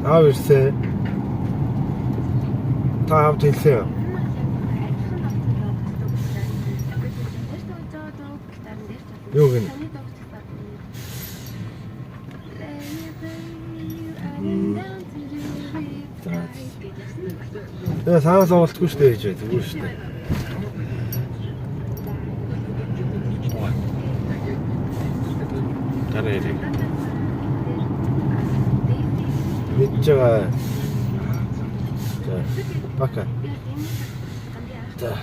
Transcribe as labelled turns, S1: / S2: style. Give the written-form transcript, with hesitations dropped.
S1: ирсэн. Та хамт хэлсэн. Юу гэнэ? Саан сонголтгүй шүү дээ гэж байна. Зүгээр шүү дээ. Тарай. Мэдж байгаа. За. Пока. За.